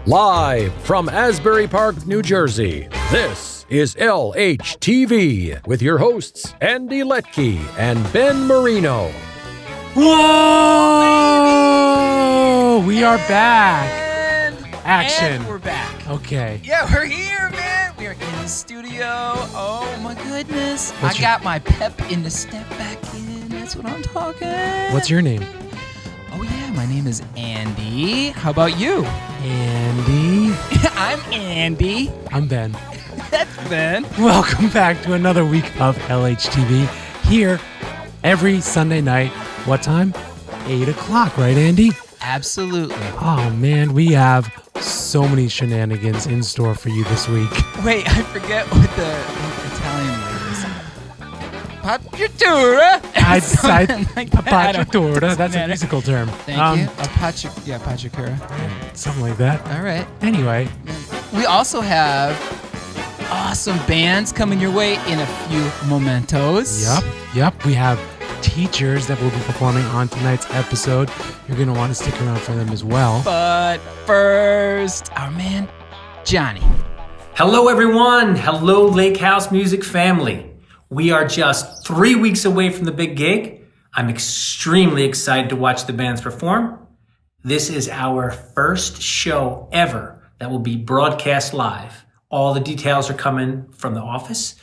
Live from Asberry Park, New Jersey, this is LhTV with your hosts, Andy Letke and Ben Marino. Whoa! We are back. Action. And we're back. Okay. Yeah, we're here, man. We are in the studio. Oh, my goodness. I got my pep in the step back in. That's what I'm talking. What's your name? Oh, yeah. My name is Andy. How about you? Andy. I'm Andy. I'm Ben. That's Ben. Welcome back to another week of LhTV here every Sunday night. What time? 8 o'clock, right, Andy? Absolutely. Oh, man, we have so many shenanigans in store for you this week. Wait, I forget what the Italian word is. Pacciatura. Pacciatura. That's a musical term. Thank you. Pacciatura. Something like that. All right. Anyway. We also have awesome bands coming your way in a few momentos. Yep. We have teachers that will be performing on tonight's episode. You're going to want to stick around for them as well. But first, our man, Johnny. Hello, everyone. Hello, Lake House Music family. We are just 3 weeks away from the big gig. I'm extremely excited to watch the bands perform. This is our first show ever that will be broadcast live. All the details are coming from the office.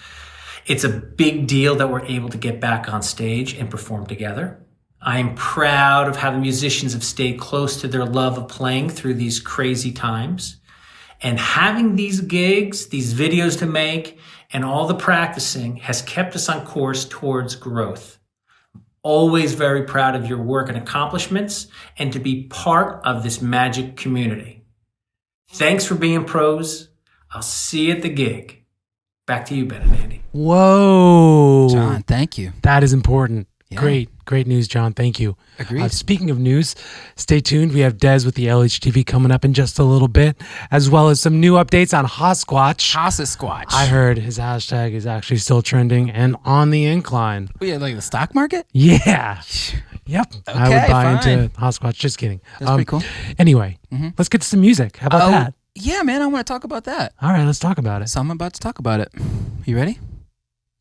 It's a big deal that we're able to get back on stage and perform together. I'm proud of how the musicians have stayed close to their love of playing through these crazy times. And having these gigs, these videos to make, and all the practicing has kept us on course towards growth. Always very proud of your work and accomplishments and to be part of this magic community. Thanks for being pros. I'll see you at the gig. Back to you, Ben and Andy. Whoa. John, thank you. That is important. Yeah. Great news, John. Thank you. Agreed. Speaking of news, stay tuned. We have Des with the LhTV coming up in just a little bit, as well as some new updates on Hassasquatch. I heard his hashtag is actually still trending and on the incline. Yeah, like the stock market? Yeah. Yep. Okay, I would buy fine. into Hassasquatch. Just kidding. That's pretty cool. Anyway, let's get to some music. How about that? Yeah, man, I want to talk about that. All right, let's talk about it. So I'm about to talk about it. You ready?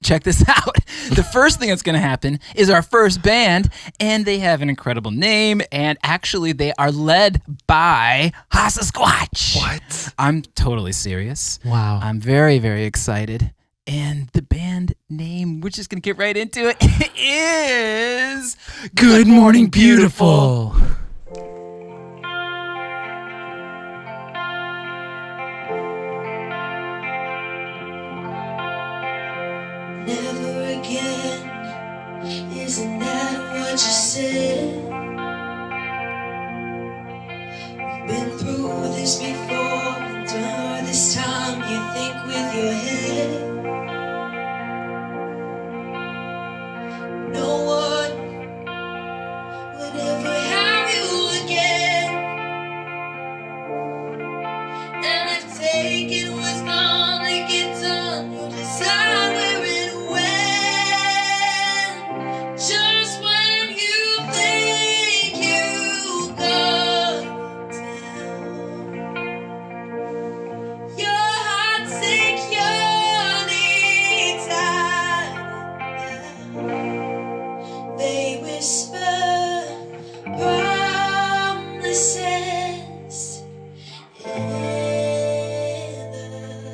Check this out. The first thing that's going to happen is our first band, and they have an incredible name, and actually they are led by Hassasquatch. What? I'm totally serious. Wow. I'm very, very excited. And the band name, we're just going to get right into it, is Good Morning Beautiful. Never again, isn't that what you said? We've been through this before, done this time, you think with your head. No one would ever have you again. And if taking was gonna get done, you'll decide where it just when you think you got down, your heart securely tied. They whisper promises in the dark.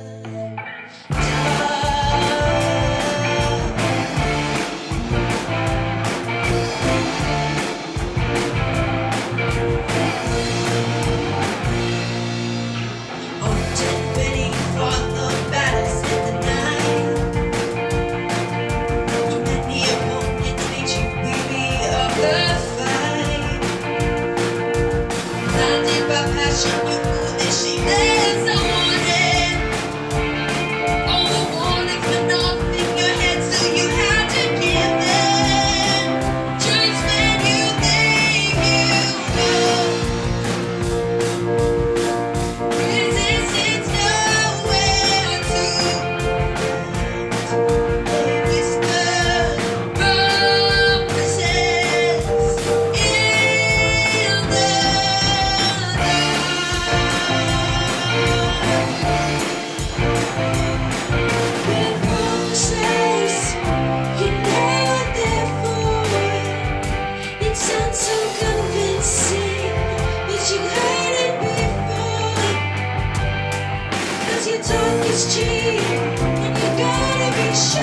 is cheap, and you gotta be sure.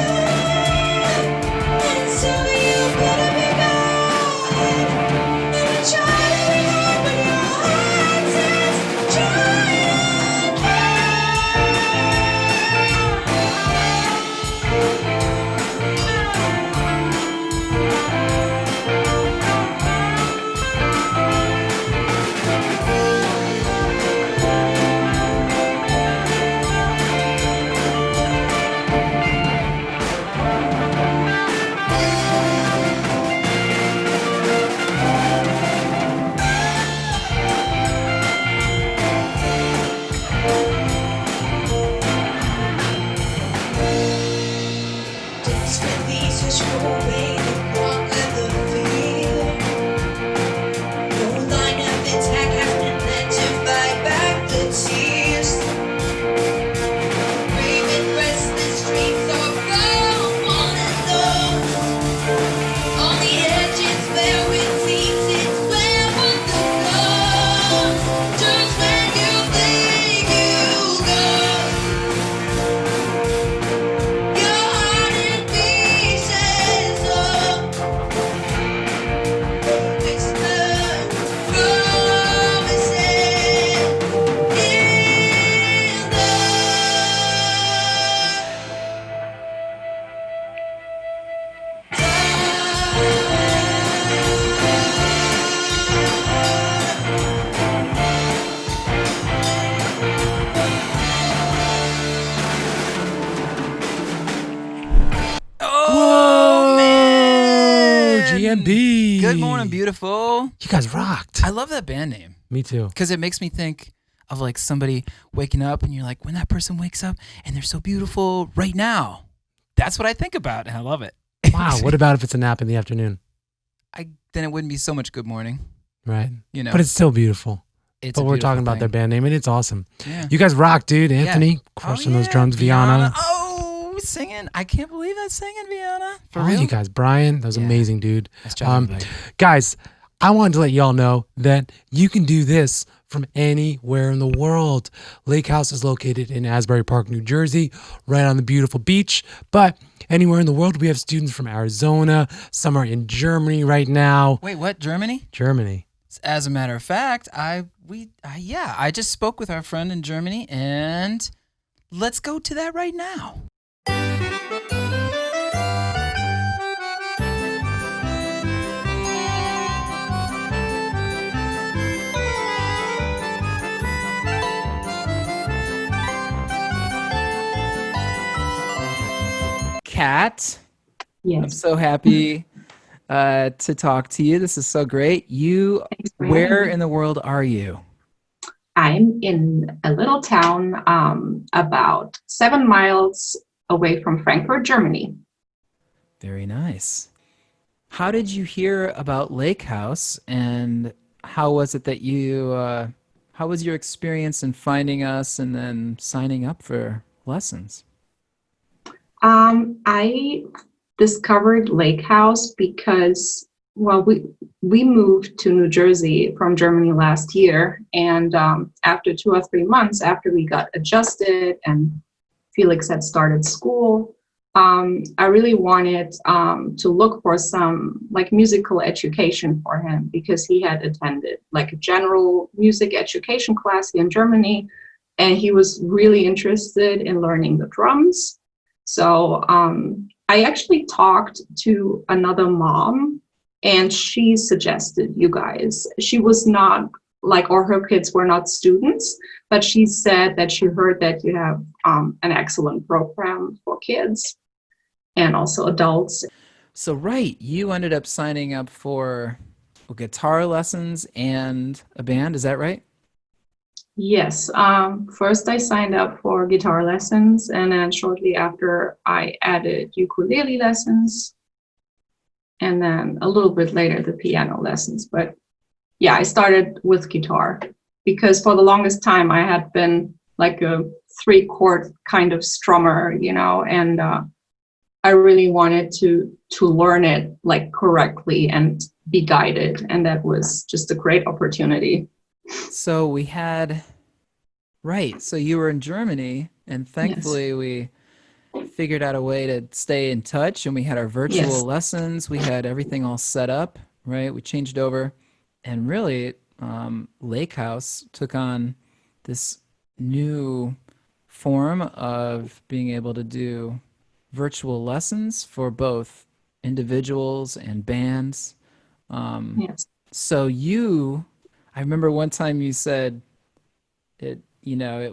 And so you better be good. And try to be hard, but your heart says try dance with these who show away the walk of the field. No line of attack has been meant to fight back the tears. Brave and restless dreams are gone on and on. On the edges where it seems it's where but the sun turns when you think you got your heart in pieces. Oh, it's the promises in the Oh, man. GMB. Good morning, beautiful. You guys rocked. I love that band name Me too. because it makes me think of like somebody waking up and you're like, when that person wakes up and they're so beautiful right now. That's what I think about, and I love it. Wow. What about if it's a nap in the afternoon? Then it wouldn't be so much good morning, Right. you know. But it's still beautiful. It's But a we're beautiful talking about their thing. band name, and it's awesome. Yeah. You guys rock, dude. Anthony, crushing those drums. Viana. Oh, singing. I can't believe that's singing, Viana. For All real? you guys. Brian, that was Yeah. amazing, dude. Nice job, everybody. Guys, I wanted to let y'all know that you can do this from anywhere in the world. Lake House is located in Asbury Park, New Jersey, right on the beautiful beach. But anywhere in the world, we have students from Arizona. Some are in Germany right now. Wait, what? Germany? Germany. As a matter of fact, I just spoke with our friend in Germany, and let's go to that right now. Kat, I'm Yes. so happy to talk to you. This is so great. Thanks for Where having me. in the world are you? I'm in a little town about 7 miles away from Frankfurt, Germany. Very nice. How did you hear about Lake House, and how was it that how was your experience in finding us and then signing up for lessons? I discovered Lake House because, well, we moved to New Jersey from Germany last year, and after 2 or 3 months after we got adjusted and Felix had started school, I really wanted to look for some like musical education for him because he had attended like a general music education class here in Germany, and he was really interested in learning the drums. So I actually talked to another mom, and she suggested you guys. She was not like, or her kids were not students, but she said that she heard that you have an excellent program for kids and also adults. So, right, you ended up signing up for guitar lessons and a band. Is that right? Yes. First, I signed up for guitar lessons, and then shortly after, I added ukulele lessons, and then a little bit later, the piano lessons. But yeah, I started with guitar because for the longest time, I had been like a 3-chord kind of strummer, you know, and I really wanted to learn it like correctly and be guided, and that was just a great opportunity. So we had Right. So you were in Germany, and thankfully we figured out a way to stay in touch, and we had our virtual Yes. lessons. We had everything all set up, right? We changed over, and really, Lake House took on this new form of being able to do virtual lessons for both individuals and bands. Yes. So I remember one time you said it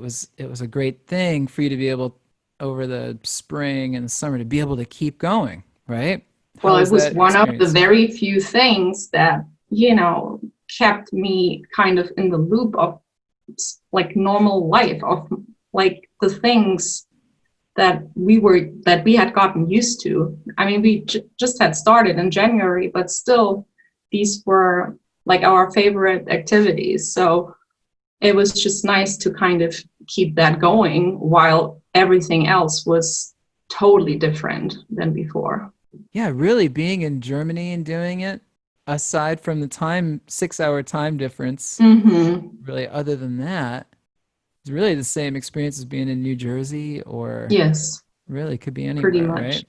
was a great thing for you to be able over the spring and the summer to be able to keep going, right? How Well, it was that one of the experience? very few things that, kept me kind of in the loop of like normal life, of like the things that we had gotten used to. I mean, we just had started in January, but still these were like our favorite activities. So it was just nice to kind of keep that going while everything else was totally different than before. Yeah, really being in Germany and doing it, aside from the 6-hour time difference, really other than that, it's really the same experience as being in New Jersey or Yes, really could be pretty anywhere, much. right?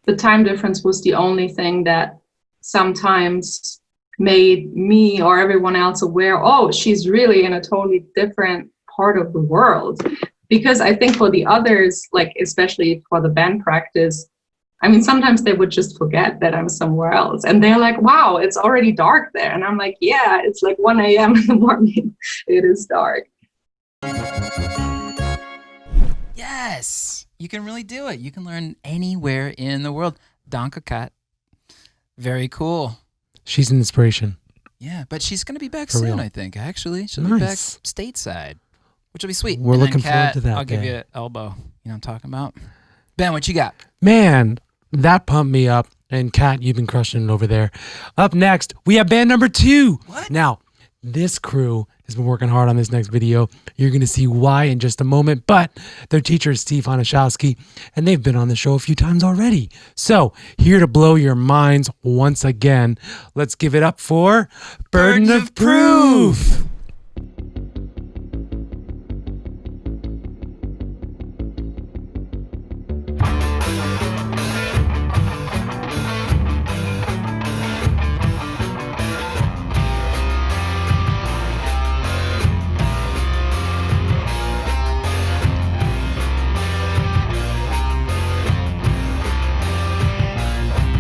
The time difference was the only thing that sometimes made me or everyone else aware, oh, she's really in a totally different part of the world. Because I think for the others, like especially for the band practice, I mean, sometimes they would just forget that I'm somewhere else. And they're like, wow, it's already dark there. And I'm like, yeah, it's like 1 a.m. in the morning. It is dark. Yes, you can really do it. You can learn anywhere in the world. Danke, Kat. Very cool. She's an inspiration. Yeah, but she's going to be back For soon, real. I think, actually. She'll be back Nice. stateside, which will be sweet. We're And then, looking forward Kat, to that I'll give day. you an elbow. You know what I'm talking about? Ben, what you got? Man, that pumped me up. And Kat, you've been crushing it over there. Up next, we have band number 2. What? Now, this crew has been working hard on this next video. You're going to see why in just a moment. But their teacher is Steve Hassasquatch, and they've been on the show a few times already. So, here to blow your minds once again, let's give it up for Burden of Proof.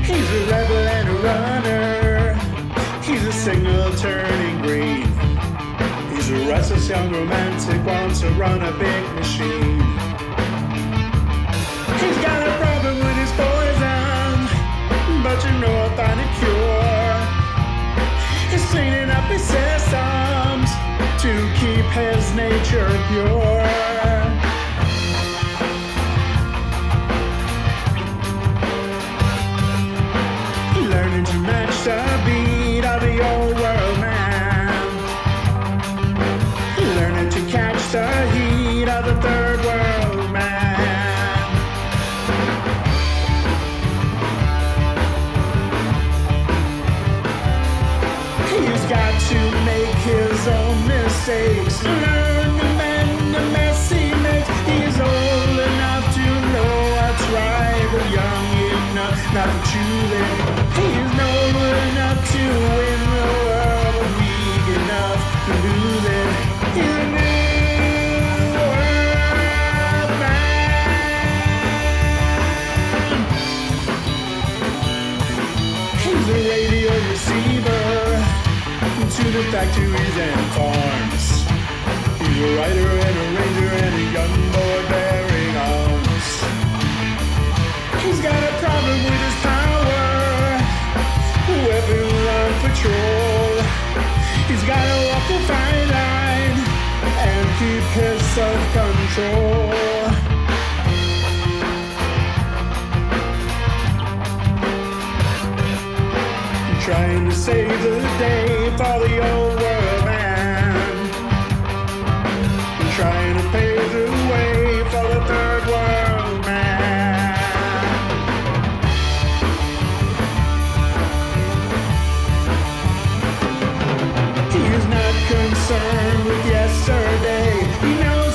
He's a rebel and a runner. He's a signal turning green. He's a restless young romantic, wants to run a big machine. He's got a problem with his poison, but I'll find a cure. He's cleaning up his systems to keep his nature pure. Learning to match the beat of the old world man. Learning to catch the heat of the third world man. He's got to make his own mistakes. Learn to mend the mess he makes. He's old enough to know what's right, but young enough not to choose it. He's noble enough to win the world, but weak enough to lose it. He's a new world man. He's a radio receiver to the factories and farms. He's a writer and a ranger and a young boy bearing arms. He's got a problem with his power, weapon on patrol. He's got to walk the fine line and keep his self-control. Trying to save the day for the old world man. Trying to pave the way for the third world man. He is not concerned with yesterday. He knows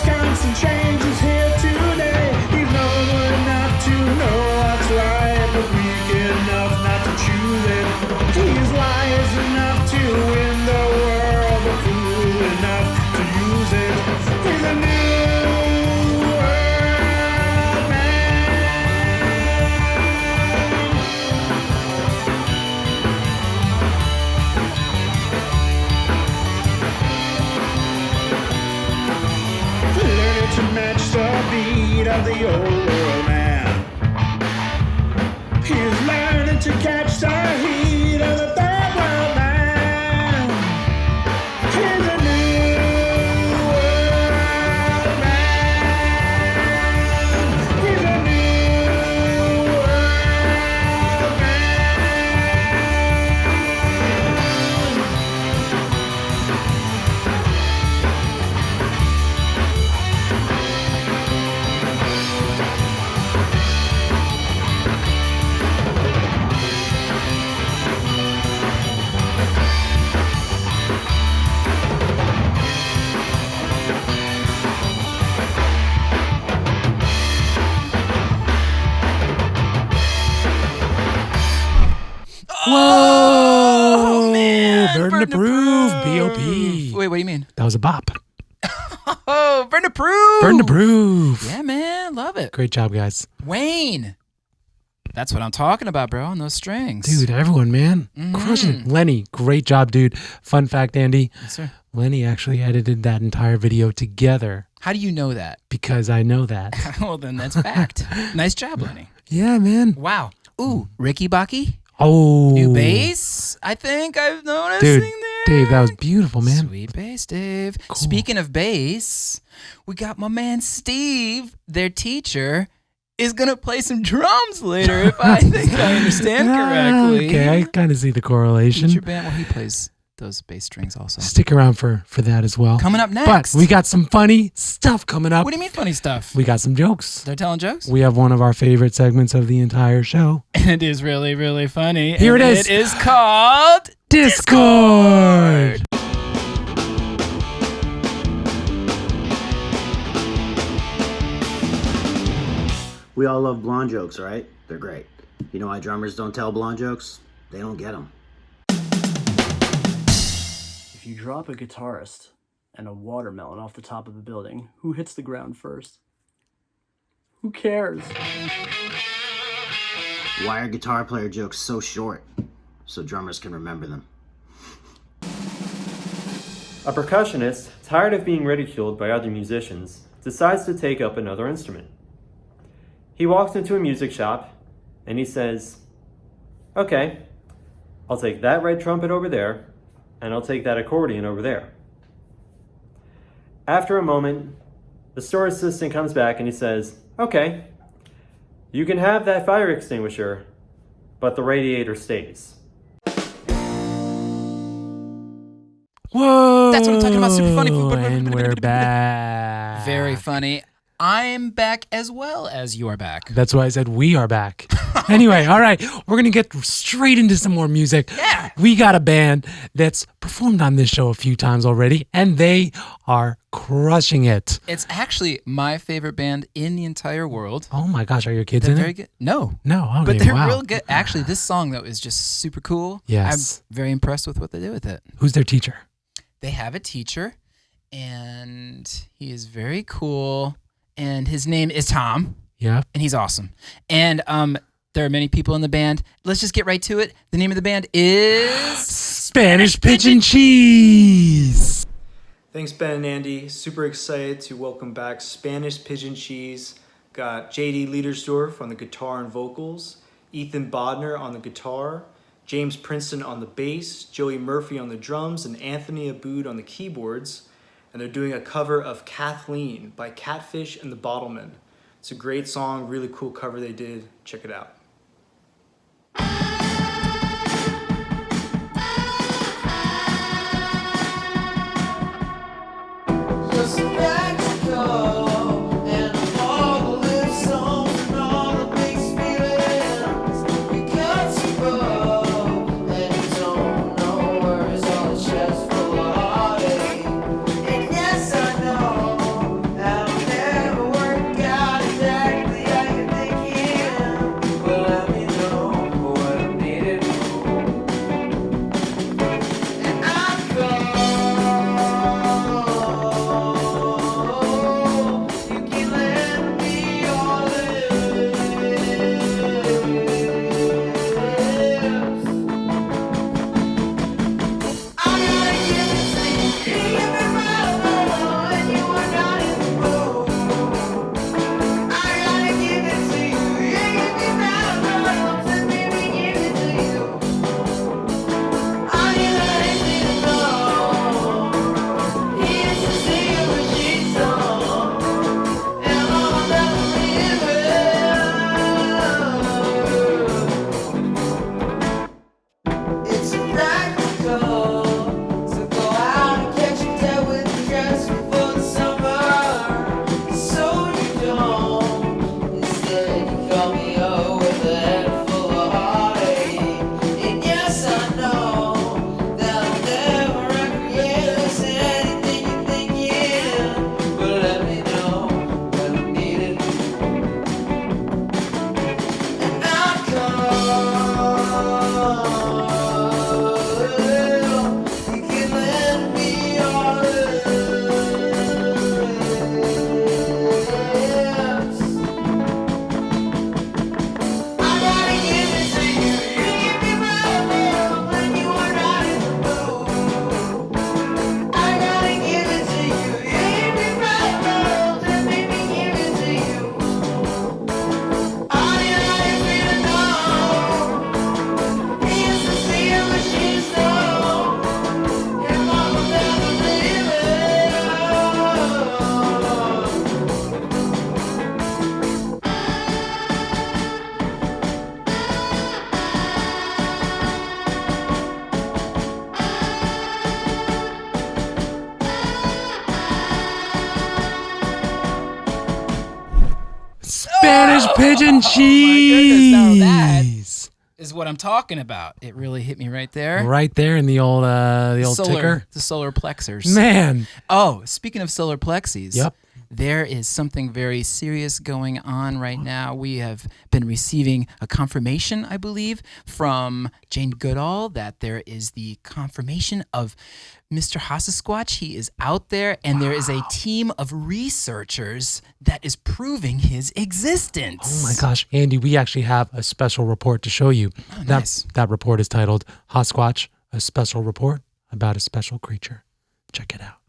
to match the beat of the old world man. He's learning to catch the heat of the third world man. He's a new world man. He's a new world Whoa! man, Burden to prove. BOP. Wait, what do you mean? That was a bop. Oh, burn to prove. Burden to prove. Yeah, man, love it. Great job, guys. Wayne. That's what I'm talking about, bro, on those strings. Dude, everyone, man. Crushing it. Lenny, great job, dude. Fun fact, Andy. Yes, sir. Lenny actually edited that entire video together How do you know that? because I know that. Well, then that's fact. Nice job, Lenny. Yeah, man. Wow. Ooh, Ricky Baki. Oh. New bass, I think I've noticed Dude, there. Dave, that was beautiful, man. Sweet bass, Dave. Cool. Speaking of bass, we got my man Steve, their teacher, is going to play some drums later, if I think I understand correctly. Okay, I kind of see the correlation. Teacher band, well, he plays those bass strings also. Stick around for that as well. Coming up next. But we got some funny stuff coming up. What do you mean funny stuff? We got some jokes. They're telling jokes? We have one of our favorite segments of the entire show. And it is really, really funny. Here And it is. It is called Discord. We all love blonde jokes, right? They're great. You know why drummers don't tell blonde jokes? They don't get them. If you drop a guitarist and a watermelon off the top of a building, who hits the ground first? Who cares? Why are guitar player jokes so short? So drummers can remember them. A percussionist, tired of being ridiculed by other musicians, decides to take up another instrument. He walks into a music shop and he says, "Okay, I'll take that red trumpet over there and I'll take that accordion over there." After a moment, the store assistant comes back and he says, "Okay, you can have that fire extinguisher, but the radiator stays." Whoa. That's what I'm talking about. Super funny. And we're back. Very funny. I'm back as well as you are back. That's why I said we are back. Anyway, all right. We're going to get straight into some more music. Yeah. We got a band that's performed on this show a few times already, and they are crushing it. It's actually my favorite band in the entire world. Oh my gosh, are your kids They're in very it? good. No. No, okay, But they're wow. real good. Actually, this song, though, is just super cool. Yes. I'm very impressed with what they did with it. Who's their teacher? They have a teacher, and he is very cool, and his name is Tom, Yeah. and he's awesome. And there are many people in the band. Let's just get right to it. The name of the band is Spanish Pigeon Cheese. Thanks, Ben and Andy. Super excited to welcome back Spanish Pigeon Cheese. Got JD Liedersdorf on the guitar and vocals, Ethan Bodner on the guitar, James Princeton on the bass, Joey Murphy on the drums, and Anthony Aboud on the keyboards. And they're doing a cover of Kathleen by Catfish and the Bottlemen. It's a great song, really cool cover they did. Check it out. But Spanish pigeon goodness, now that cheese. is what I'm talking about. It really hit me right there. Right there in the old ticker. The solar plexers. Man. Oh, speaking of solar plexes. Yep. There is something very serious going on right now. We have been receiving a confirmation, I believe, from Jane Goodall that there is the confirmation of Mr. Hassasquatch. He is out there, and there is a team of researchers that is proving his existence. Oh my gosh, Andy, we actually have a special report to show you. Oh, nice. That report is titled Hassasquatch, a special report about a special creature. Check it out.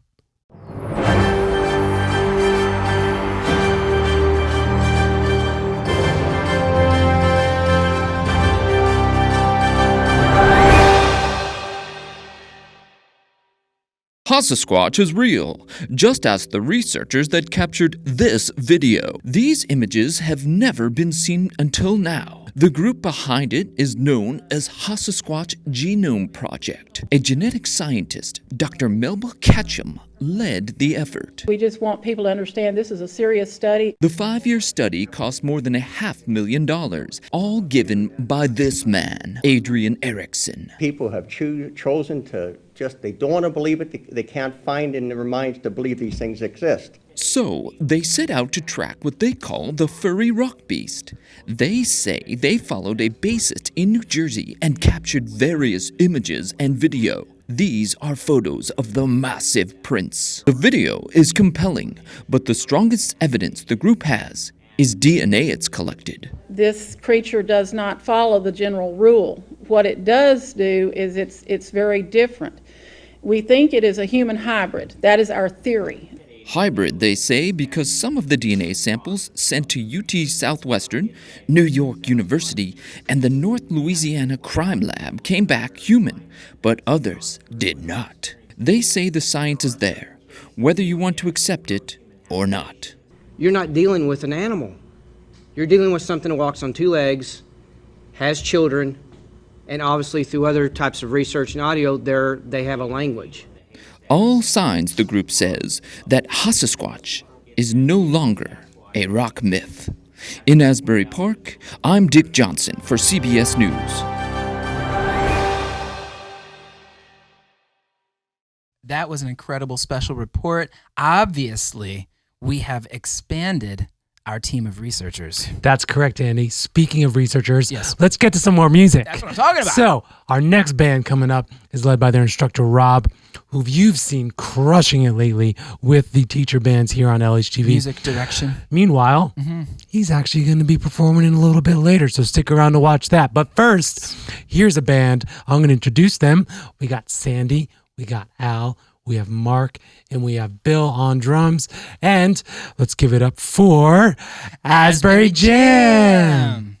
Hassasquatch is real, just ask the researchers that captured this video. These images have never been seen until now. The group behind it is known as Hassasquatch Genome Project. A genetic scientist, Dr. Melba Ketchum, led the effort. We just want people to understand this is a serious study. The 5-year study cost more than $500,000, all given by this man, Adrian Erickson. People have chosen to they don't want to believe it. They can't find in their minds to believe these things exist. So, they set out to track what they call the furry rock beast. They say they followed a bassist in New Jersey and captured various images and video. These are photos of the massive prints. The video is compelling, but the strongest evidence the group has is DNA it's collected. This creature does not follow the general rule. What it does do is it's very different. We think it is a human hybrid. That is our theory. Hybrid, they say, because some of the DNA samples sent to UT Southwestern, New York University, and the North Louisiana Crime Lab came back human, but others did not. They say the science is there, whether you want to accept it or not. You're not dealing with an animal. You're dealing with something that walks on 2 legs, has children, and obviously through other types of research and audio, they have a language. All signs, the group says, that Hassasquatch is no longer a rock myth. In Asberry Park, I'm Dick Johnson for CBS News. That was an incredible special report. Obviously, we have expanded our team of researchers. That's correct, Andy. Speaking of researchers, yes, let's get to some more music. That's what I'm talking about. So, our next band coming up is led by their instructor, Rob, who you've seen crushing it lately with the teacher bands here on LhTV. Music direction. Meanwhile, he's actually going to be performing in a little bit later, so stick around to watch that. But first, here's a band. I'm going to introduce them. We got Sandy, we got Al, we have Mark, and we have Bill on drums. And let's give it up for Asberry Jam.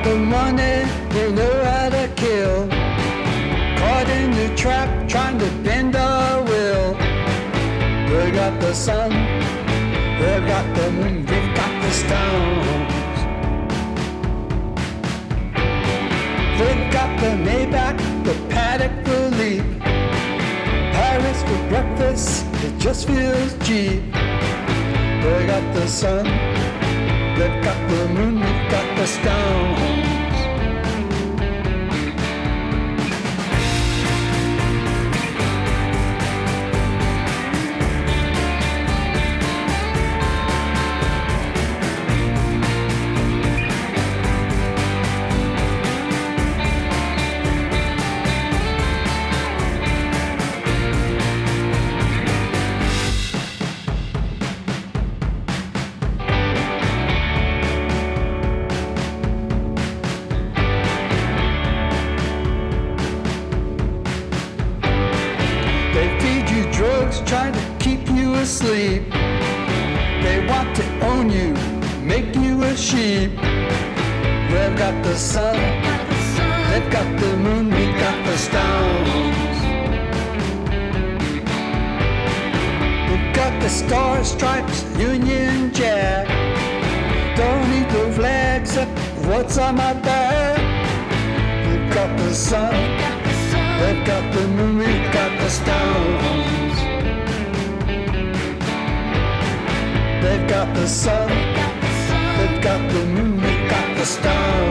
The money, they know how to kill. Caught in the trap, trying to bend our will. They got the sun, they've got the moon, they've got the stones. They've got the Maybach, the paddock for leap. Paris for breakfast, it just feels cheap. They got the sun, they've got the moon, they've got the stones. Trying to keep you asleep. They want to own you, make you a sheep. They've got the sun, they've got the moon, we've got the stones. Star Stripes, Union Jack. Don't need the flags up, what's on my back? We've got the sun, they've got the moon, we've got the stones. They've got the sun, they've got the moon, they've got the stones.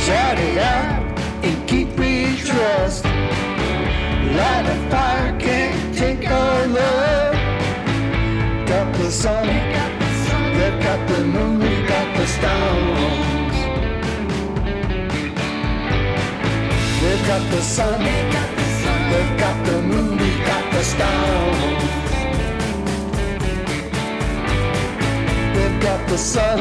Shout it out and keep me trust. Light a fire, can't take our love. Got the sun, they've got the moon, we've got the stones. They've got the sun, they've got the moon, we've got the stones. They've got the sun,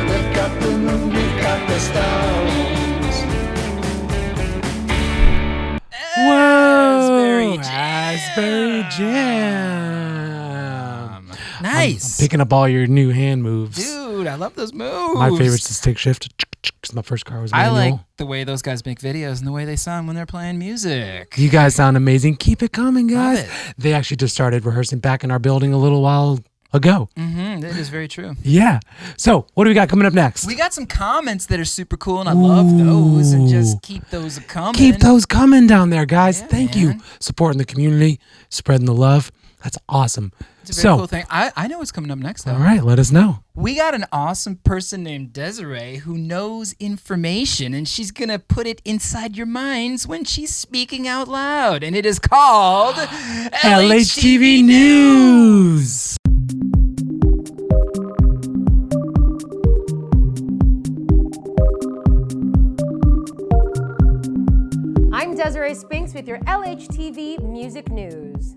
they've got the moon, we've got the stones. Whoa! Asberry Asberry Jam. Nice. I'm picking up all your new hand moves. Dude, I love those moves. My favorite's the stick shift. Because my first car was I manual. like the way those guys make videos and the way they sound when they're playing music. You guys sound amazing. Keep it coming, guys. Love it. They actually just started rehearsing back in our building a little while ago. Mm-hmm. That is very true. Yeah. So, what do we got coming up next? We got some comments that are super cool, and I love those. And just keep those coming. Keep those coming down there, guys. Yeah, Thank man. you. Supporting the community, spreading the love. That's awesome. It's a very cool thing. I know what's coming up next, though. All right, let us know. We got an awesome person named Desiree who knows information, and she's going to put it inside your minds when she's speaking out loud. And it is called LhTV News. I'm Desiree Spinks with your LhTV Music News.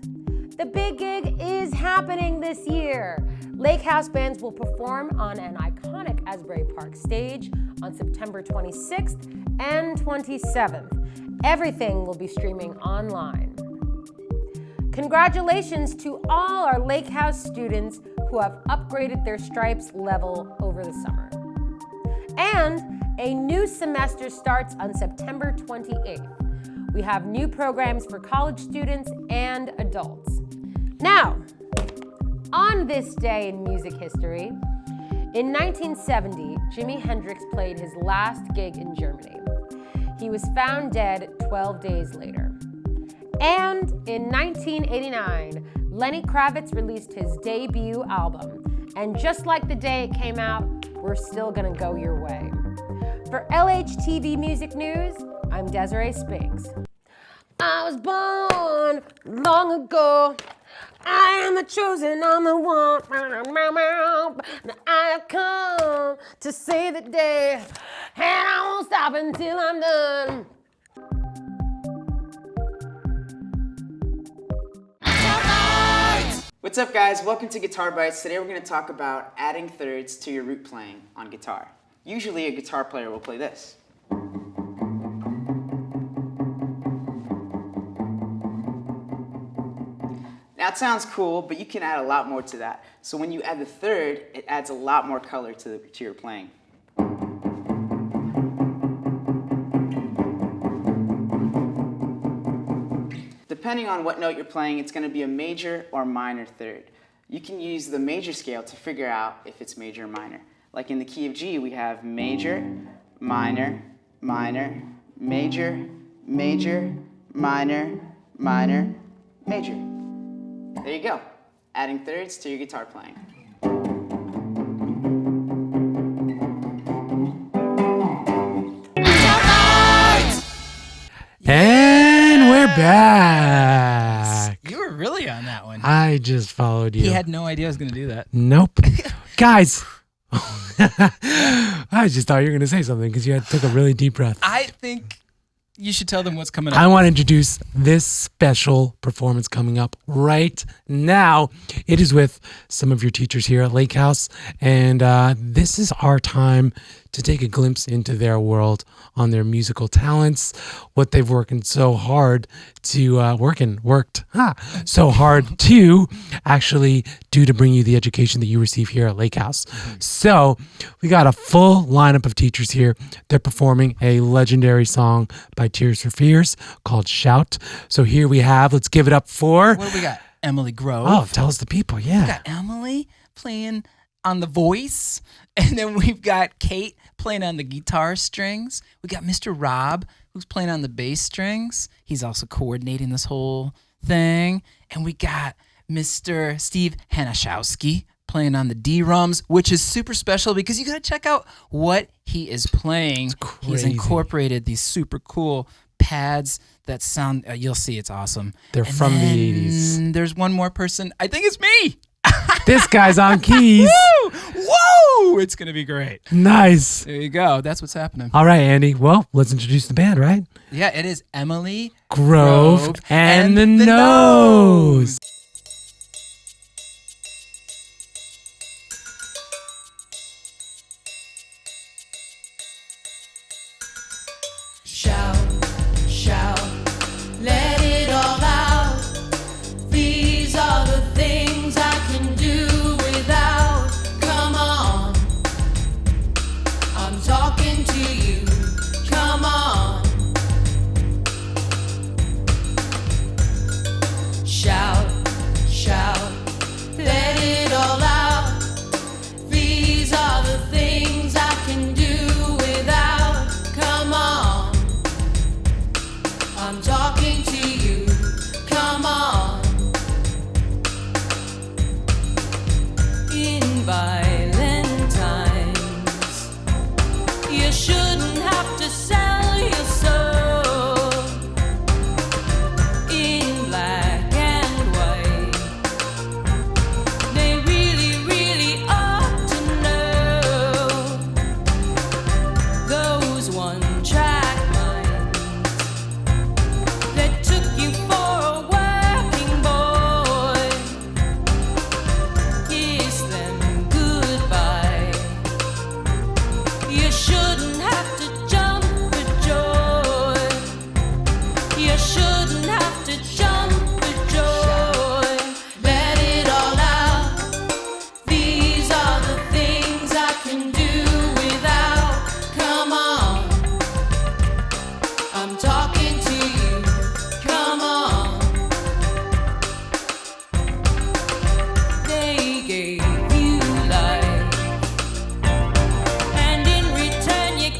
The big gig is happening this year. Lake House bands will perform on an iconic Asberry Park stage on September 26th and 27th. Everything will be streaming online. Congratulations to all our Lake House students who have upgraded their stripes level over the summer. And a new semester starts on September 28th. We have new programs for college students and adults. Now, on this day in music history, in 1970, Jimi Hendrix played his last gig in Germany. He was found dead 12 days later. And in 1989, Lenny Kravitz released his debut album. And just like the day it came out, we're still gonna go your way. For LhTV Music News, I'm Desiree Spinks. I was born long ago. I am the chosen, I'm the one. Now I have come to save the day, and I won't stop until I'm done. What's up, guys? Welcome to Guitar Bites. Today we're going to talk about adding thirds to your root playing on guitar. Usually a guitar player will play this. Now it sounds cool, but you can add a lot more to that. So when you add the third, it adds a lot more color to your playing. Depending on what note you're playing, it's going to be a major or minor third. You can use the major scale to figure out if it's major or minor. Like in the key of G, we have major, minor, minor, major, major, minor, minor, major. There you go, adding thirds to your guitar playing. And we're back. You were really on that one. I just followed you. He had no idea I was going to do that. Nope. Guys, I just thought you were going to say something because you had took a really deep breath. I think You should tell them what's coming up. I want to introduce this special performance coming up right now. It is with some of your teachers here at Lake House, and this is our time to take a glimpse into their world on their musical talents, what they've worked so hard to so hard to actually do to bring you the education that you receive here at Lake House. So we got a full lineup of teachers here. They're performing a legendary song by Tears for Fears called Shout. So here we have, let's give it up for... What do we got? Emily Grove. Oh, tell us the people, yeah. We got Emily playing on the voice, and then we've got Kate playing on the guitar strings. We got Mr. Rob, who's playing on the bass strings. He's also coordinating this whole thing. And we got Mr. Steve Hanashowski playing on the D-drums, which is super special because you got to check out what he is playing. He's incorporated these super cool pads that sound, you'll see, it's awesome. They're from the 80s. There's one more person. I think it's me. This guy's on keys. Woo! Whoa! It's going to be great. Nice. There you go. That's what's happening. All right, Andy. Well, let's introduce the band, right? Yeah, it is Emily Grove and the Nose. Shout, shout, let it all out. These are the things I can do without. Come on, I'm talking to you. Come on. Shout, shout, let it all out. These are the things I can do without. Come on, I'm talking to you. Come on. In violent times, you shouldn't have to sell your soul. In black and white, they really, really ought to know. Those one-track minds that took you for a working boy, kiss them goodbye. You shouldn't have to jump for joy. You shouldn't have to jump for joy. Let it all out. These are the things I can do without. Come on, I'm talking to you. Come on. They gave you life, and in return you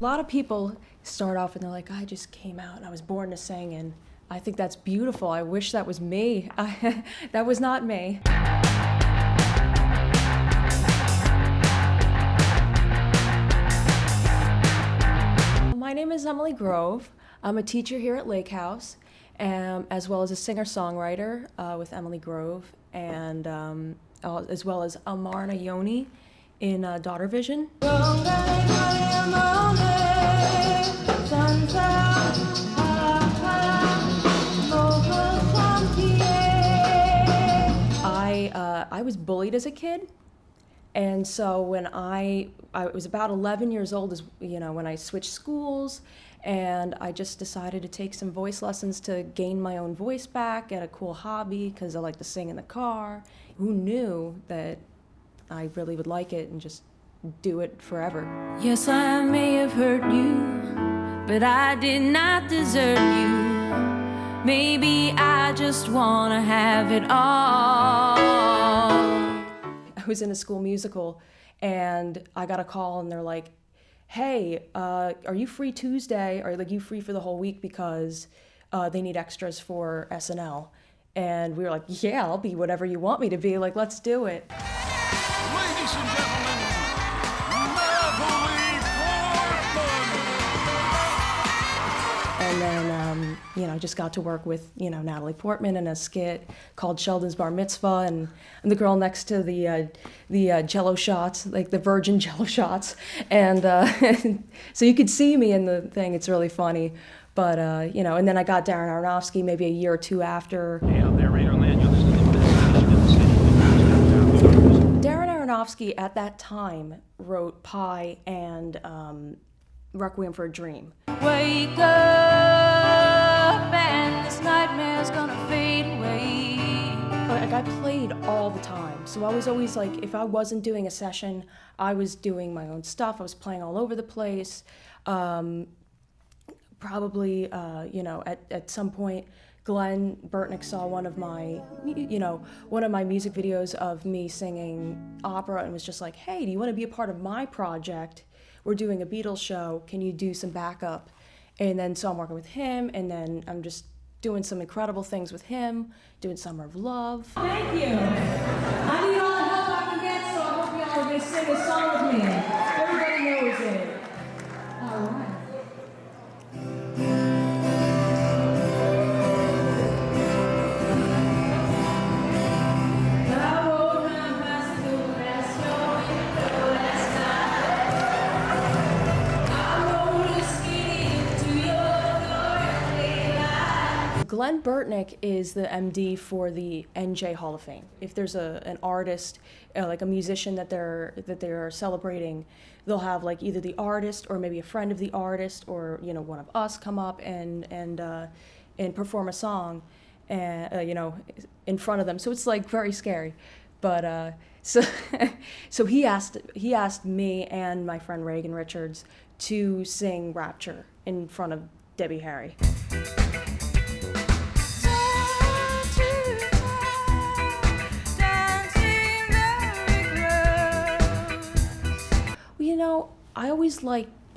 lot of people start off and they're like, I just came out and I was born to sing, and I think that's beautiful. I wish that was me. That was not me. My name is Emily Grove. I'm a teacher here at Lake House, as well as a singer-songwriter with Emily Grove, and as well as Amarna Yoni in Daughter Vision. I was bullied as a kid, and so when I was about 11 years old, when I switched schools, and I just decided to take some voice lessons to gain my own voice back, get a cool hobby, because I like to sing in the car. Who knew that I really would like it and just do it forever? Yes, I may have hurt you, but I did not desert you. Maybe I just want to have it all. I was in a school musical, and I got a call, and they're like, hey, are you free Tuesday? Or like, you free for the whole week because they need extras for SNL? And we were like, yeah, I'll be whatever you want me to be. Like, let's do it. Ladies and gentlemen, Natalie Portman. And then, I just got to work with, Natalie Portman in a skit called Sheldon's Bar Mitzvah, and I'm the girl next to the Jello shots, like the virgin Jello shots, and so you could see me in the thing. It's really funny, but and then I got Darren Aronofsky maybe a year or two after. Hey, out there, Raiderland, you're listening to Darren Aronofsky at that time wrote Pi and Requiem for a Dream. Wake up and this nightmare's gonna fade away. Like, I played all the time, so I was always like, if I wasn't doing a session, I was doing my own stuff. I was playing all over the place. Probably, at some point, Glenn Burtnick saw one of my music videos of me singing opera and was just like, hey, do you want to be a part of my project? We're doing a Beatles show. Can you do some backup? And then so I'm working with him, and then I'm just doing some incredible things with him, doing Summer of Love. Thank you. I need all the help I can get, so I hope y'all are gonna sing a song with me. Everybody knows it. All right. Glenn Burtnick is the MD for the NJ Hall of Fame. If there's an artist, like a musician that they're celebrating, they'll have like either the artist or maybe a friend of the artist or one of us come up and perform a song, and in front of them. So it's like very scary, but so he asked me and my friend Reagan Richards to sing Rapture in front of Debbie Harry.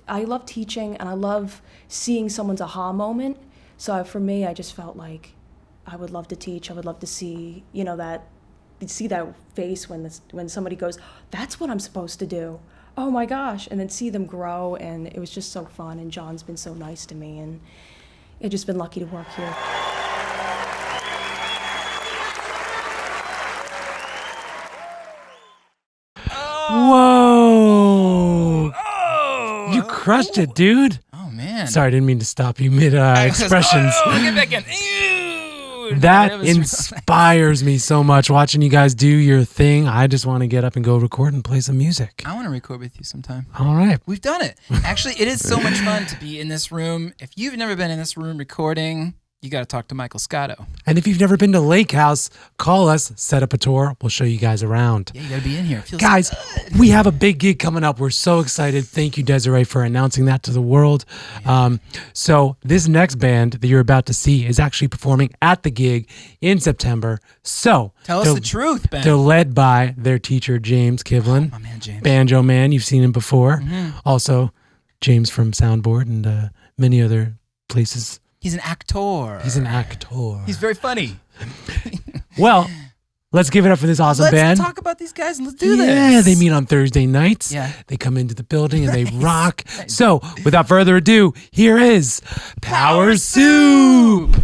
I love teaching, and I love seeing someone's aha moment. So for me, I just felt like I would love to teach. I would love to see, that face when somebody goes, that's what I'm supposed to do. Oh my gosh. And then see them grow. And it was just so fun. And John's been so nice to me, and I've just been lucky to work here. Whoa! You crushed it, dude. Oh man! Sorry, I didn't mean to stop you mid expressions. Get back in. Ew! That inspires me so much watching you guys do your thing. I just want to get up and go record and play some music. I want to record with you sometime. All right. We've done it. Actually, it is so much fun to be in this room. If you've never been in this room recording, you got to talk to Michael Scotto. And if you've never been to Lake House, call us, set up a tour. We'll show you guys around. Yeah, you got to be in here. It feels guys, good. we have a big gig coming up. We're so excited. Thank you, Desiree, for announcing that to the world. Yeah. So this next band that you're about to see is actually performing at the gig in September. So tell us the truth, Ben. They're led by their teacher, James Kivlin. Oh, my man, James. Banjo man. You've seen him before. Mm-hmm. Also, James from Soundboard and many other places. He's an actor. He's an actor. He's very funny. Well, let's give it up for this awesome band. Let's talk about these guys and let's do this. Yeah, they meet on Thursday nights. Yeah. They come into the building and they rock. So, without further ado, here is Power Soup.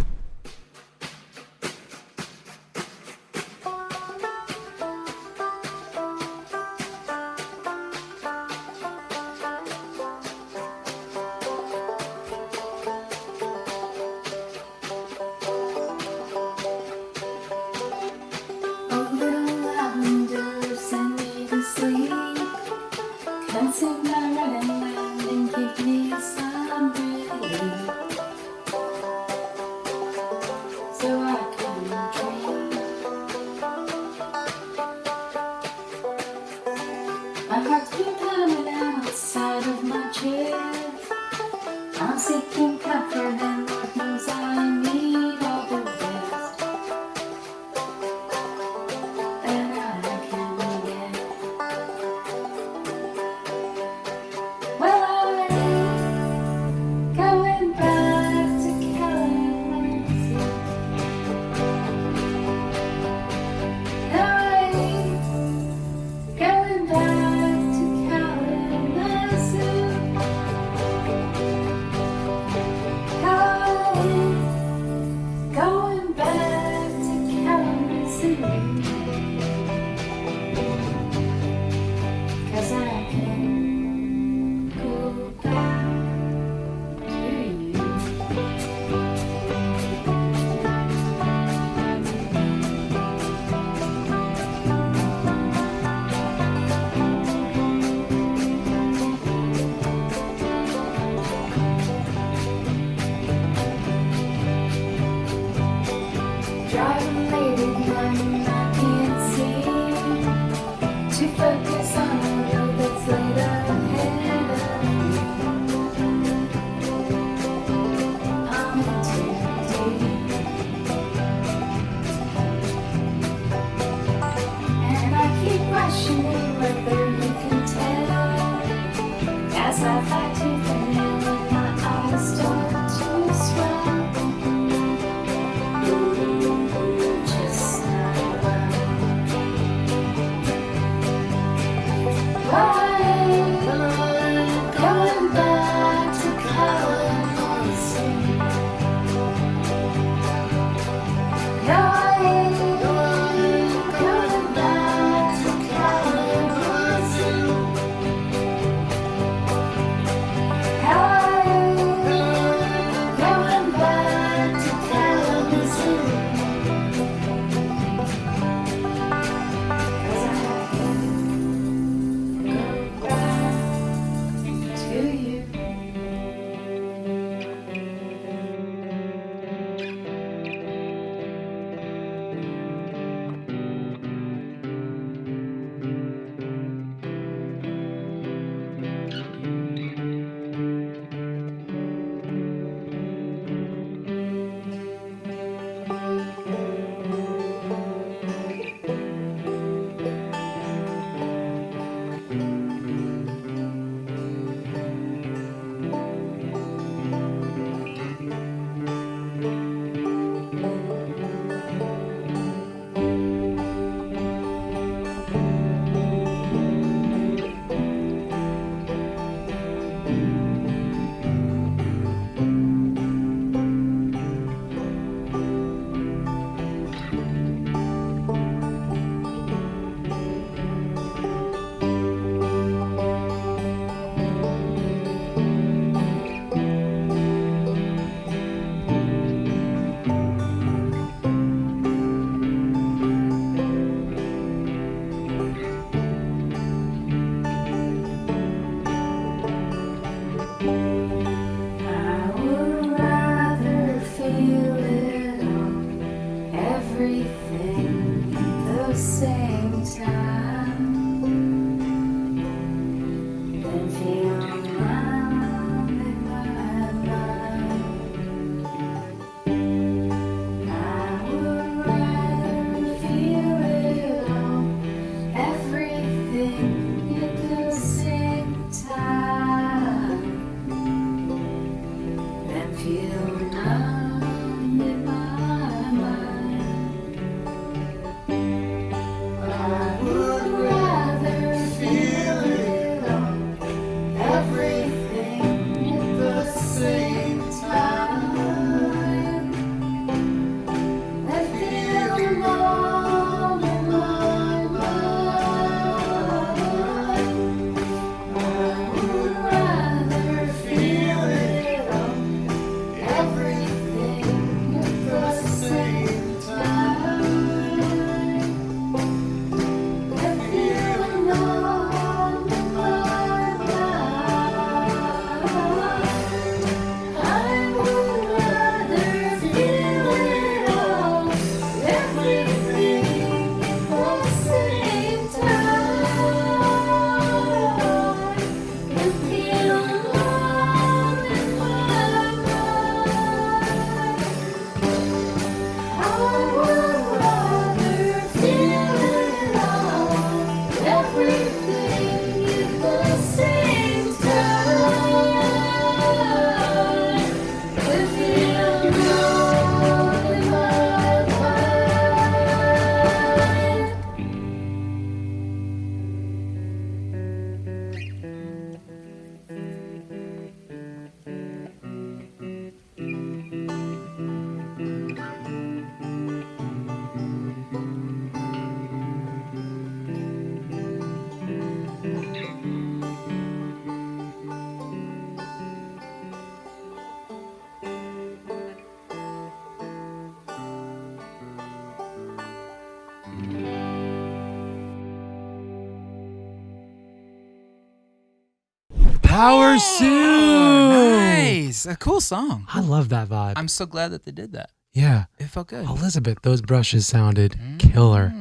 Power Sue. Nice. A cool song. I love that vibe. I'm so glad that they did that. Yeah. It felt good. Elizabeth, those brushes sounded killer.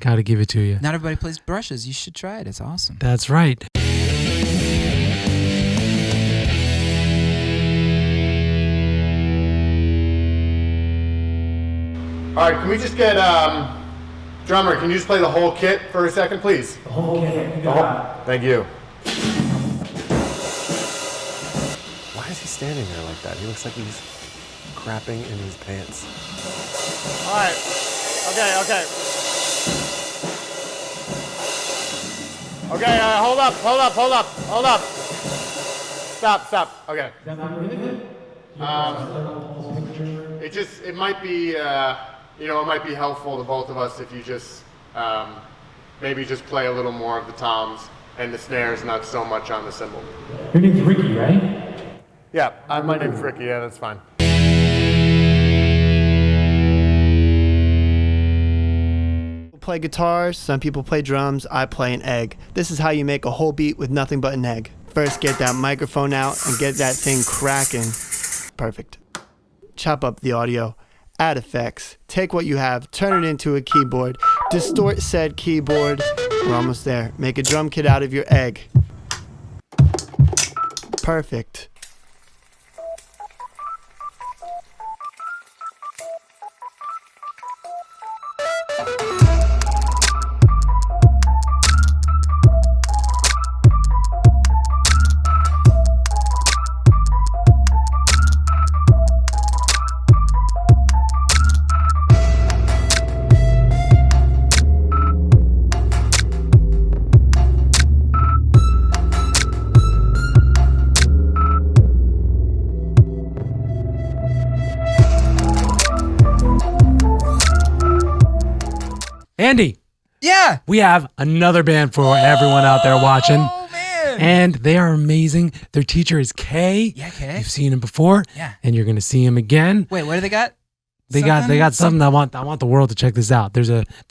Gotta give it to you. Not everybody plays brushes. You should try it. It's awesome. That's right. All right, can we just get, drummer, can you just play the whole kit for a second, please? The whole kit. Thank you. Why is he standing there like that? He looks like he's crapping in his pants. All right, okay. Okay, hold up. Stop, okay. It might be, it might be helpful to both of us if you just, maybe just play a little more of the toms and the snares, not so much on the cymbal. Your name's Ricky, right? Yeah, my name's Ricky, yeah, that's fine. Play guitars, some people play drums, I play an egg. This is how you make a whole beat with nothing but an egg. First get that microphone out and get that thing cracking. Perfect. Chop up the audio, add effects, take what you have, turn it into a keyboard, distort said keyboard. We're almost there. Make a drum kit out of your egg. Perfect. Andy. Yeah. We have another band for everyone out there watching. Oh, man. And they are amazing. Their teacher is Kay. Yeah, Kay. You've seen him before. Yeah. And you're going to see him again. Wait, what do they got? They got something I want the world to check this out. There's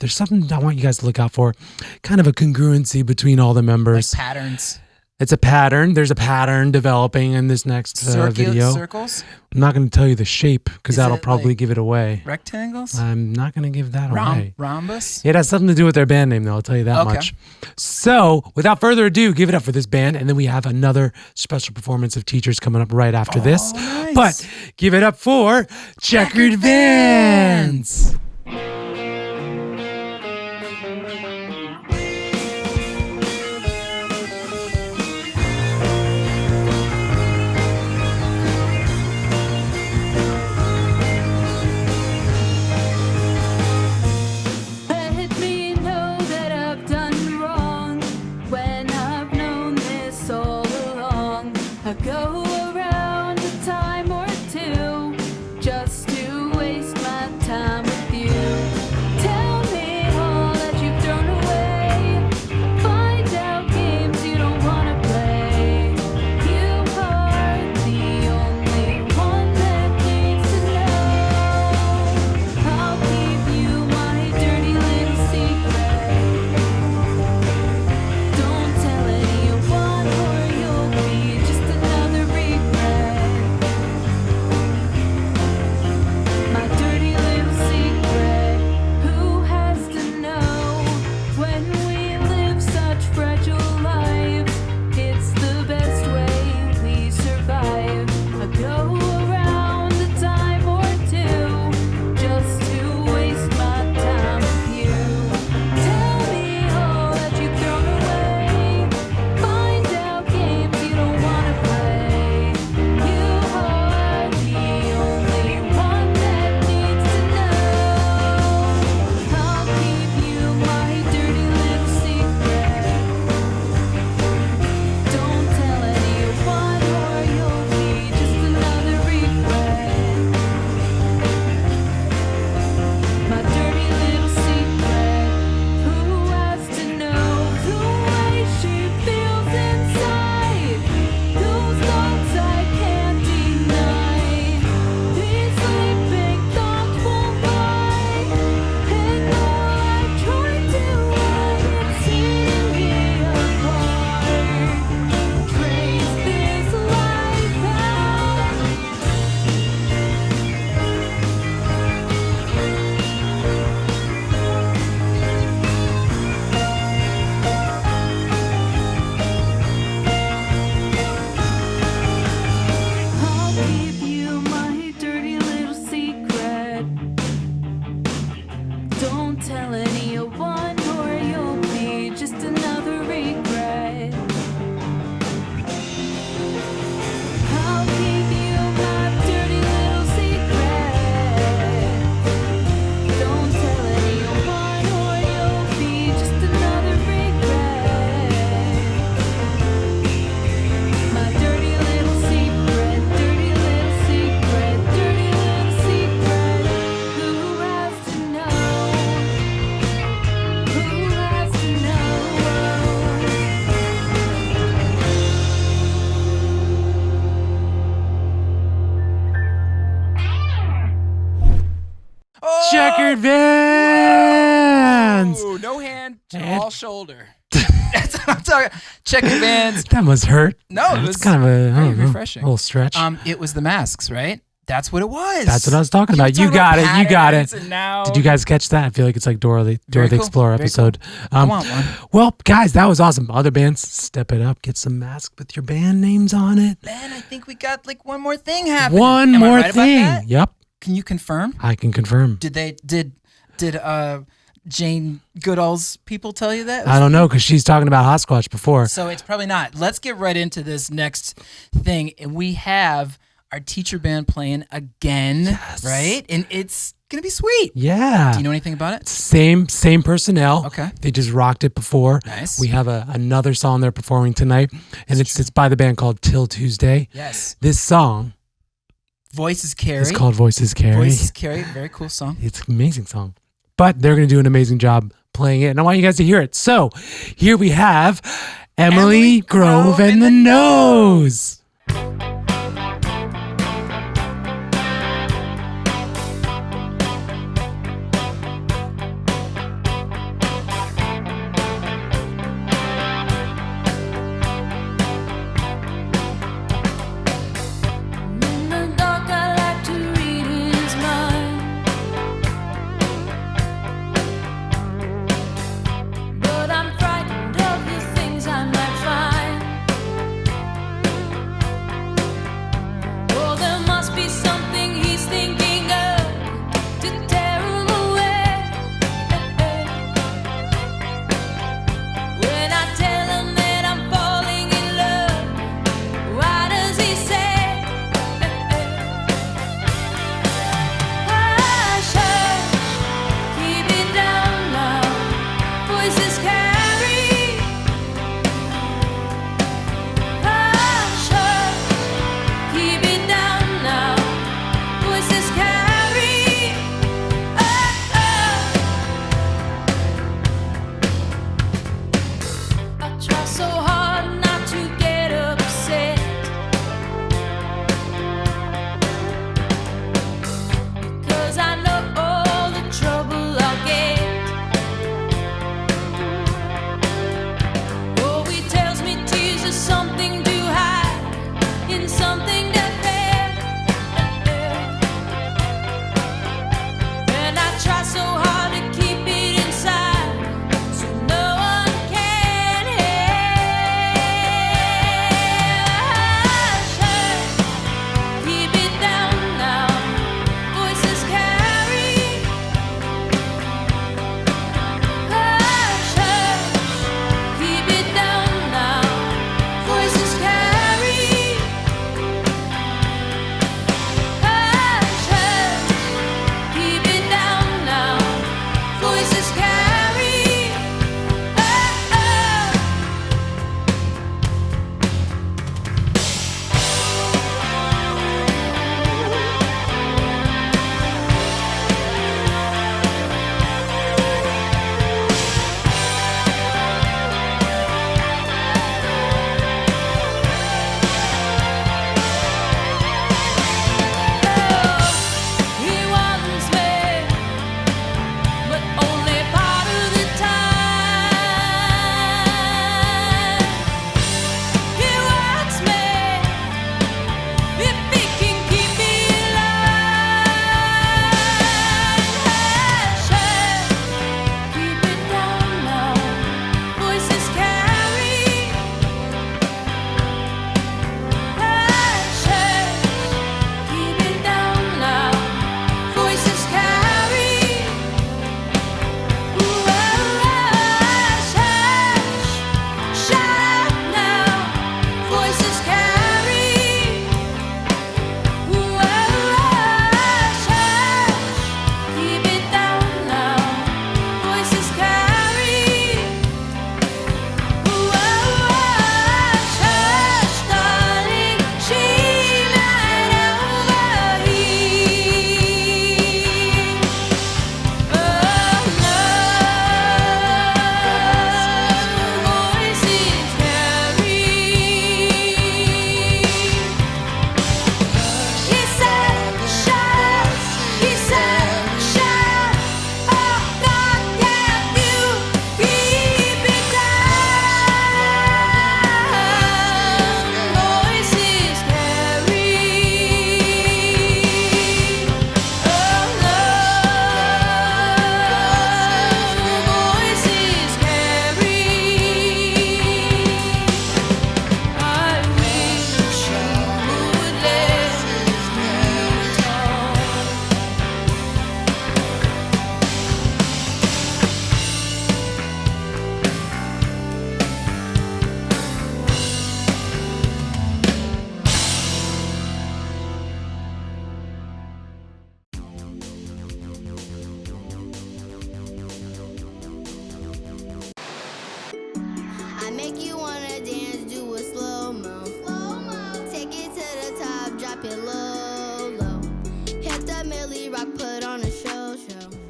something I want you guys to look out for. Kind of a congruency between all the members. Like patterns. It's a pattern. There's a pattern developing in this next video. Circles? I'm not going to tell you the shape because that'll probably like give it away. Rectangles? I'm not going to give that away. Rhombus? It has something to do with their band name, though. I'll tell you that Okay. much. So, without further ado, give it up for this band. And then we have another special performance of Teachers coming up right after this. Nice. But give it up for Checkered Vans. Let me know that I've done wrong when I've known this all along. I go around a time or two just to waste my time with you. tell anyone or you'll be just another regret. I'll keep you my dirty little secret. Don't tell anyone or you'll be just another regret. My dirty little secret, dirty little secret, dirty little secret. Who has to know? Who has to know? Checkered Vans. Ooh, no hand to And- all shoulder. That's what I'm talking. Check your bands. That must hurt. No, it It's was kind of a I very don't know, refreshing. little stretch. It was the masks, right? That's what it was. That's what I was talking about. You talking got about it. You got patterns, it. and now- Did you guys catch that? I feel like it's like Dora the Very cool. Explorer Very episode. cool. I want one. Well, guys, that was awesome. Other bands, step it up. Get some masks with your band names on it. Man, I think we got like one more thing happening. One Am I more right about thing. that? Yep, Can you confirm? I can confirm. Did Jane Goodall's people tell you that? I don't know because she's talking about Hassasquatch before. So it's probably not. Let's get right into this next thing. And we have our teacher band playing again, right? And it's going to be sweet. Yeah. Do you know anything about it? Same personnel. Okay. They just rocked it before. Nice. We have another song they're performing tonight, and it's by the band called Till Tuesday. Yes. This song Voices Carry. is called Voices Carry. Voices Carry. Very cool song. It's an amazing song. But they're going to do an amazing job playing it, and I want you guys to hear it. So here we have Emily Grove and the Nose. In the dark, I like to read his mind, but I'm frightened of the things I might find.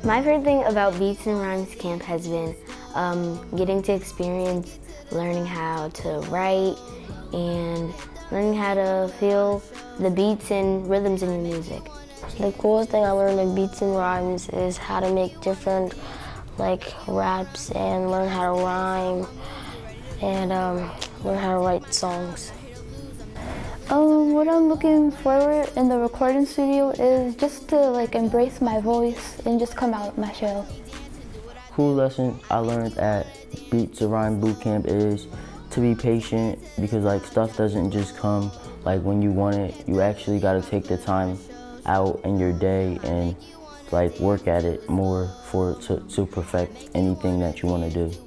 My favorite thing about Beats and Rhymes Camp has been getting to experience learning how to write and learning how to feel the beats and rhythms in your music. The coolest thing I learned in Beats and Rhymes is how to make different raps and learn how to rhyme and learn how to write songs. What I'm looking forward in the recording studio is just to embrace my voice and just come out my shell. Cool lesson I learned at Beats and Rhyme Bootcamp is to be patient, because stuff doesn't just come when you want it. You actually got to take the time out in your day and work at it more to perfect anything that you want to do.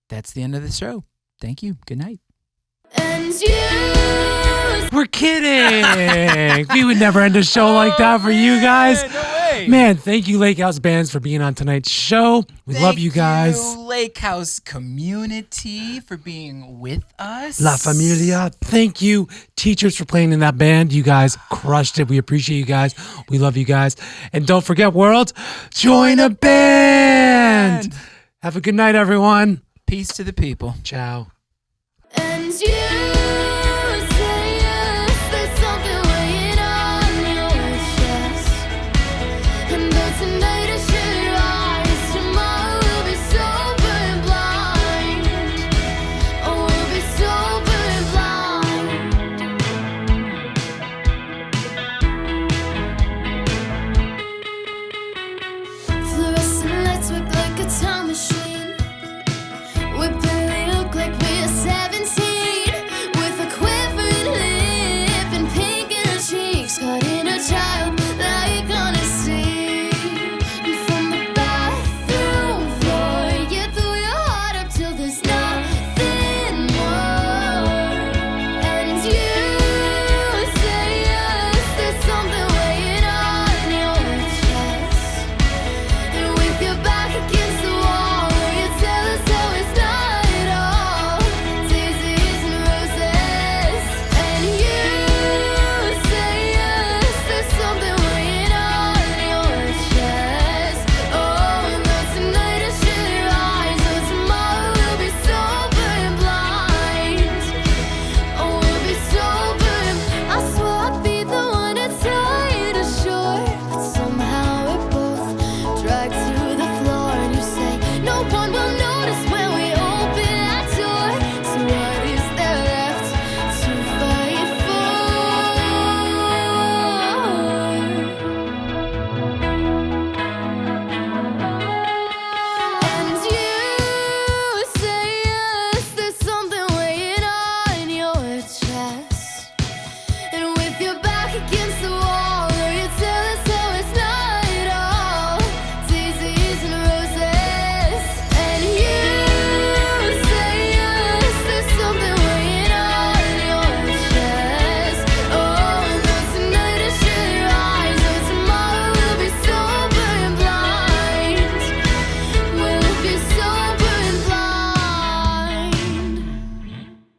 That's the end of the show. Thank you. Good night. We're kidding. We would never end a show like that for you guys. No way. Man, thank you, Lake House Bands, for being on tonight's show. We love you guys. Thank you, Lake House community, for being with us. La Familia. Thank you, teachers, for playing in that band. You guys crushed it. We appreciate you guys. We love you guys. And don't forget, world, join a band. Have a good night, everyone. Peace to the people. Ciao. And you